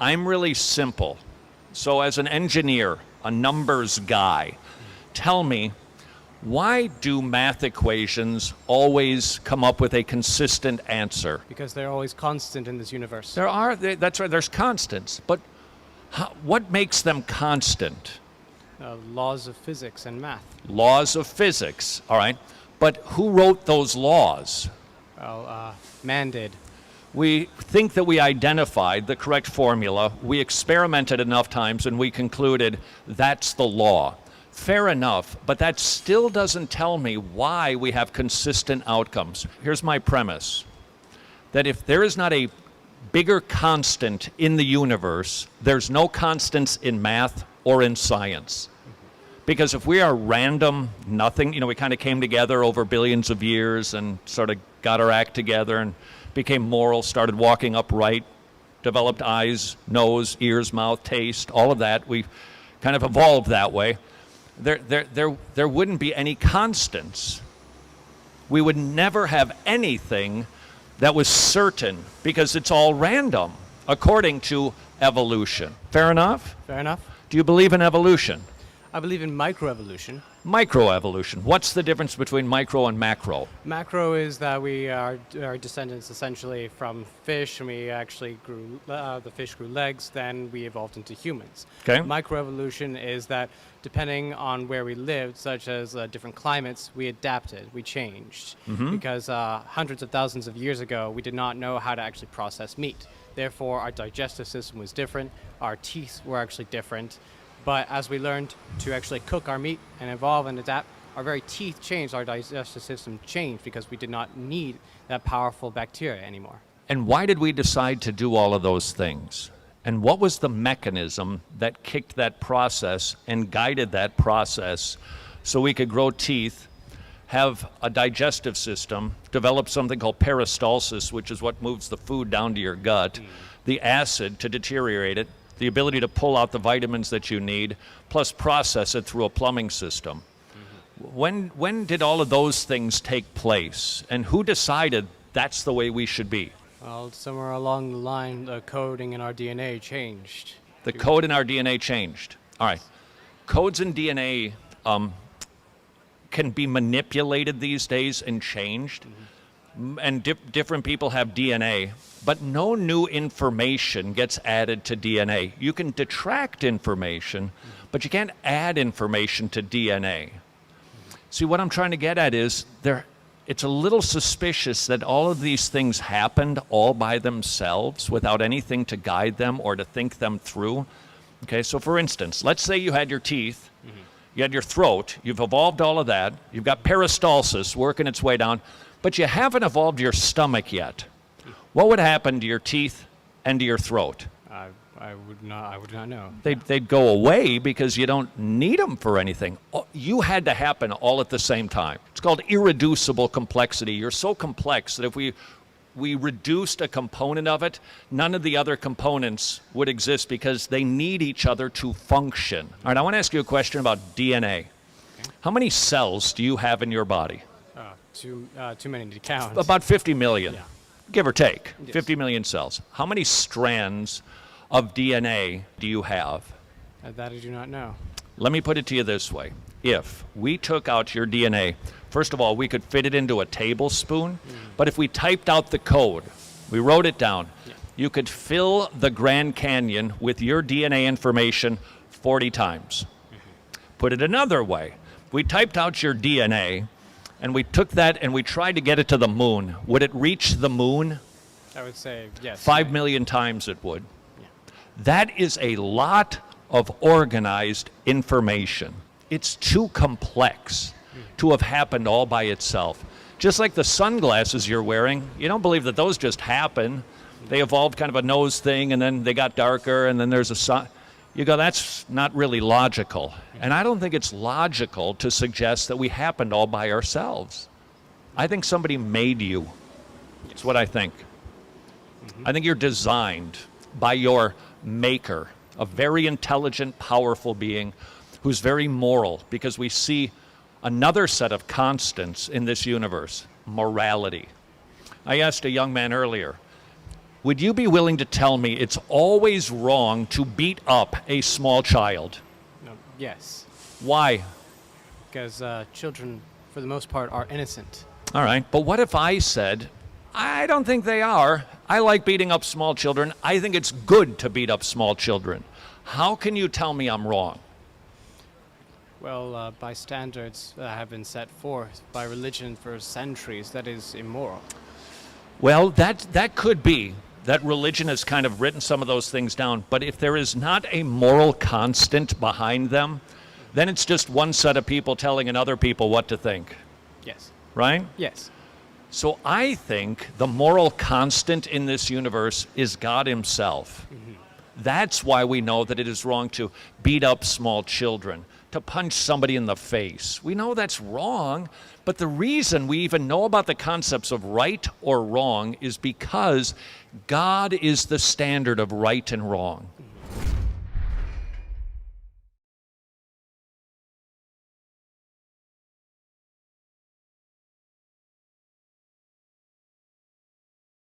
I'm really simple. So as an engineer, a numbers guy, tell me, why do math equations always come up with a consistent answer? Because they're always constant in this universe. That's right, there's constants. But what makes them constant? Laws of physics and math. Laws of physics, all right. But who wrote those laws? Well, man did. We think that we identified the correct formula. We experimented enough times and we concluded that's the law. Fair enough, but that still doesn't tell me why we have consistent outcomes. Here's my premise, that if there is not a bigger constant in the universe, there's no constants in math or in science. Because if we are random, nothing, we kind of came together over billions of years and sort of got our act together and became moral, started walking upright, developed eyes, nose, ears, mouth, taste, all of that. We kind of evolved that way. There wouldn't be any constants. We would never have anything that was certain because it's all random according to evolution. Fair enough? Fair enough. Do you believe in evolution? I believe in microevolution. Microevolution. What's the difference between micro and macro? Macro is that we are descendants essentially from fish, and we actually grew, the fish grew legs, then we evolved into humans. Okay. Microevolution is that depending on where we lived, such as different climates, we adapted, we changed. Because hundreds of thousands of years ago, we did not know how to actually process meat. Therefore, our digestive system was different, our teeth were actually different. But as we learned to actually cook our meat and evolve and adapt, our very teeth changed, our digestive system changed because we did not need that powerful bacteria anymore. And why did we decide to do all of those things? And what was the mechanism that kicked that process and guided that process so we could grow teeth, have a digestive system, develop something called peristalsis, which is what moves the food down to your gut, the acid to deteriorate it, the ability to pull out the vitamins that you need, plus process it through a plumbing system. When did all of those things take place? And who decided that's the way we should be? Well, somewhere along the line, the coding in our DNA changed. The code in our DNA changed. All right. Codes in DNA can be manipulated these days and changed. And different people have DNA, but no new information gets added to DNA. You can detract information, but you can't add information to DNA. See, what I'm trying to get at is it's a little suspicious that all of these things happened all by themselves without anything to guide them or to think them through. Okay, so for instance, let's say you had your teeth, you had your throat, you've evolved all of that, you've got peristalsis working its way down, but you haven't evolved your stomach yet. What would happen to your teeth and to your throat? I would not know. They'd go away because you don't need them for anything. You had to happen all at the same time. It's called irreducible complexity. You're so complex that if we reduced a component of it, none of the other components would exist because they need each other to function. All right, I want to ask you a question about DNA. Okay. How many cells do you have in your body? Too many to count. About 50 million, yeah. Give or take, yes. 50 million cells. How many strands of DNA do you have? That I do not know. Let me put it to you this way. If we took out your DNA, first of all, we could fit it into a tablespoon, but if we typed out the code, we wrote it down, you could fill the Grand Canyon with your DNA information 40 times. Put it another way. We typed out your DNA, and we took that and we tried to get it to the moon. Would it reach the moon? I would say yes. 5 million times it would. Yeah. That is a lot of organized information. It's too complex to have happened all by itself. Just like the sunglasses you're wearing, you don't believe that those just happen. They evolved kind of a nose thing, and then they got darker, and then there's a sun. You go, that's not really logical. And I don't think it's logical to suggest that we happened all by ourselves. I think somebody made you. That's what I think. I think you're designed by your maker, a very intelligent, powerful being who's very moral, because we see another set of constants in this universe, morality. I asked a young man earlier, would you be willing to tell me it's always wrong to beat up a small child? No, yes, Why? because children, for the most part, are innocent. All right, but what if I said, I don't think they are. I like beating up small children. I think it's good to beat up small children. How can you tell me I'm wrong? Well, by standards that have been set forth by religion for centuries, that is immoral. Well, that could be that religion has kind of written some of those things down, but if there is not a moral constant behind them, then it's just one set of people telling another people what to think, Yes. right? Yes. So I think the moral constant in this universe is God himself. That's why we know that it is wrong to beat up small children, to punch somebody in the face. We know that's wrong, but the reason we even know about the concepts of right or wrong is because God is the standard of right and wrong.